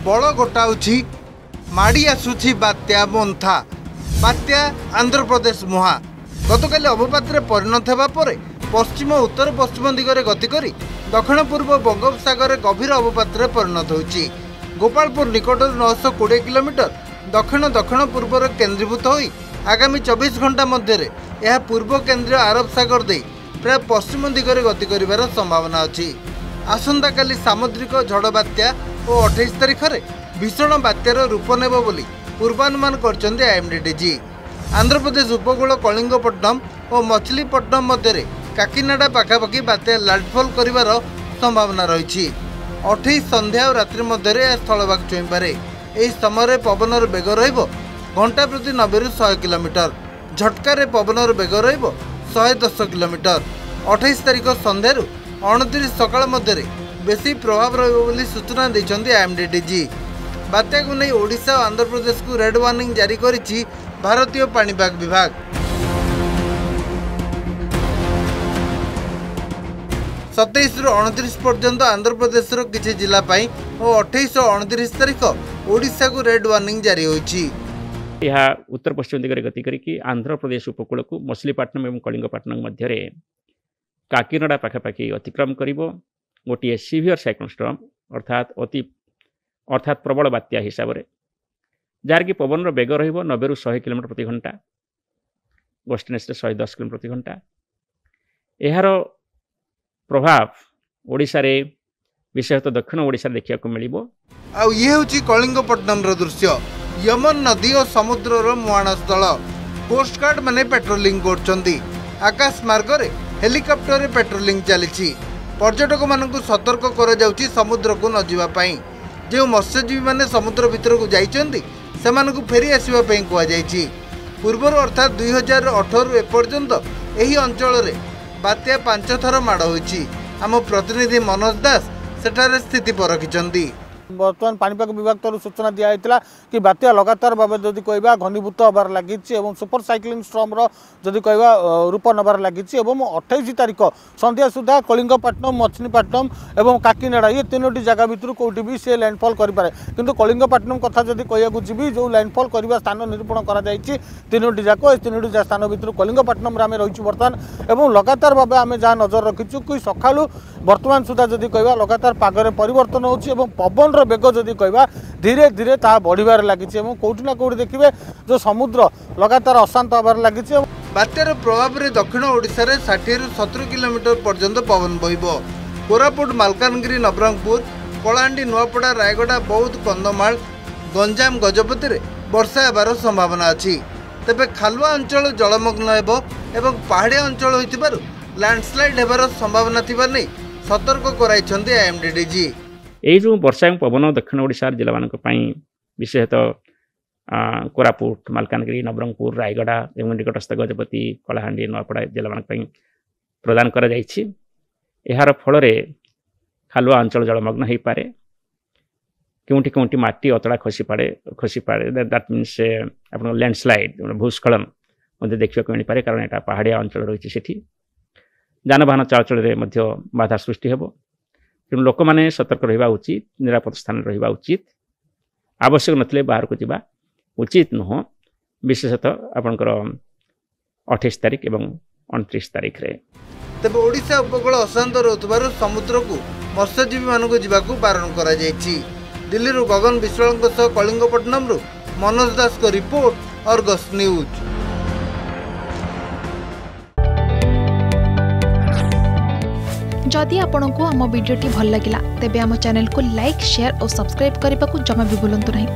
बड़ गोटाऊछि माड़ी आसुछि बात्या मोन्था। बात्या आंध्र प्रदेश मुहा गतकाली अवपातरे परिणत हेबा परे पश्चिम उत्तर पश्चिम दिगरे गति करी दक्षिण पूर्व बंगोपसागर गभीर अवपातरे परिणत होइछि। गोपालपुर निकट 920 किलोमीटर दक्षिण दक्षिण पूर्व केन्द्रीभूत होई आगामी 24 घंटा मध्य यह पूर्व केंद्रीय आरब सागर दे प्राय पश्चिम दिगरे गति करिवार संभावना अछि। आसंता काली सामुद्रिक झड़ बात्या और 28 तारिख में भीषण बात्यार रूप नेब बोली पूर्वानुमान करछन्ते आईएमडीजी। आंध्र प्रदेश उपकूल कलिंगपट्टनम और मछलीपट्टनम मध्य काकीनाडा पाखापाखि बात्या लैंडफॉल करिवार संभावना रही। 28 संध्या और रात्रि मध्य स्थलभाग छुईपारे। यह समय पवनर बेग घंटा प्रति 90 ରୁ 100 किलोमीटर। झटकार पवनर बेग 110 किलोमीटर। 28 तारिख संध्यार 29 सकाळ मध्य बेसी प्रभाव रही सूचना देते आईएमडीजी। बात्या को नहीं ओडिशा और आंध्र प्रदेश को रेड वार्निंग जारी करिछि भारतीय पाणीपाग विभाग। 27 ରୁ 29 पर्यंत आंध्र प्रदेश किसी जिला पाई और 28 और 29 तारिख ओडिशा को रेड वार्निंग जारी होइछि। यह उत्तर पश्चिम दिगरे गति करिकि आंध्र प्रदेश उपकूल को मछलीपट्टनम और कलिंगपट्टनम मध्य काकीनाडा पाखापाखि अतिक्रम करिवो। गोटे सीवियर साइक्लोन स्टॉर्म अर्थात प्रबल बात्या हिसाब से जार कि पवन बेग रहिबो 90 ରୁ 100 किलोमीटर प्रति घंटा। गस्टिनेस 110 किलोमीटर प्रति घंटा। यार प्रभाव ओडिशा रे विशेषतः दक्षिण ओडिशा देखा मिलिबो। आउ ये होची कलिंगपट्टनम रो दृश्य। यमन नदी और समुद्र रो मुहाण स्थल। कोस्ट गार्ड माने पेट्रोलिंग करछन्ती। आकाश मार्ग रे हेलिकॉप्टर रे पेट्रोलिंग चलीछि। पर्यटक मानकु सतर्क करा जाउछि समुद्र को न जीवा पई। जो मत्स्यजीवी माने समुद्र भितर को जाइछन्ती सेमानकु फेरी आसीबा पई कुआ जाइछि। पूर्वर अर्थात 2018 ରୁ एपर्यंत एही अंचल रे बात्या 5 थर माड़ होइछि। आम प्रतिनिधि मनोज दास सेठारे स्थिति परखिछन्ती। बर्तमान पानीपाग विभाग तरफ सूचना दिया कि बात्या लगातार भाव जदि कहवा घनीभूत हबार लगी सुपर साइक्लोन स्टॉर्म जदि कहवा रूप नबार लगी। 28 तारिख संध्या सुधा कलिंगपट्टनम मछलीपट्टनम और काकीनाडा ये 3टी जगह भितर कौटी भी से लैंडफॉल करें। किंतु कलिंगपट्टनम कथा जदि कहूँ जी जो लैंडफॉल करने स्थान निरूपण कर 3टी जाक 3टी स्थान भितर कलिंगपट्टनम आम रही बर्तमान और लगातार भाव आम जहाँ नजर रखीचु कि सका बर्तमान सुधा जदि कहवा लगातार पागरे परिवर्तन हो पवन बेग जदि कहवा धीरे धीरे ता बढ़िबार लगी। कौटी ना कौटी देखिए जो समुद्र लगातार अशांत हबार लगी। बात्यार प्रभाव रे दक्षिण ओडिशा रे 60 ରୁ 70 किलोमीटर पर्यंत पवन बहिबो। कोरापुट मालकानगिरी नवरंगपुर कलाहांडी नुआपड़ा रायगड़ा बौद्ध कंधमाल गंजाम गजपति रे वर्षा हेबार संभावना अछि। तेबे खालुआ अंचल जलमग्न हेबो एवं पहाड़िया अंचल होइतिबारु लैंडस्लाइड हेबार संभावना थिबा नै सतर्क कराइछन्ते आईएमडीजी। यही जो वर्षा और पवन दक्षिण ओडिशा जिला मान विशेषतः कोरापुट मालकानगिरी नवरंगपुर रायगड़ा एवं निकटस्थ गजपति कलाहांडी नुआपड़ा जिला मान प्रदान कर यार फल खालुआ अंचल जलमग्न हो पारे। केउंटी केउंटी माटी अतड़ा खसी पारे दैट मीन्स आप लैंडस्लाइड भूस्खलन देखा मिल पारे कारण यहाँ पहाड़िया अंचल रही सेठी जानवाहन चलाचल बाधा सृष्टि हेबो। तेणु लोक मैंने सतर्क रहा उचित निरापद स्थान रहा उचित आवश्यक नथिले बाहर को जावा उचित नुह विशेषतः आपणकर 28 तारिख एवं 29 तारिख रे। तेबे ओडिशा उपकूल अशांत रहउतबारु समुद्र को मत्स्यजीवी मानक जीवाकू बारण करा जायछि। दिल्ली रु गगन विश्वालଙ୍କ सह कलिंगपट्टनम रु मनोज दास को रिपोर्ट अर्गस न्यूज। जदि आपंक आम भिडी भल लगा तेब आम चैनल को लाइक शेयर और सब्सक्राइब करने को जमा भी भूलु नहीं।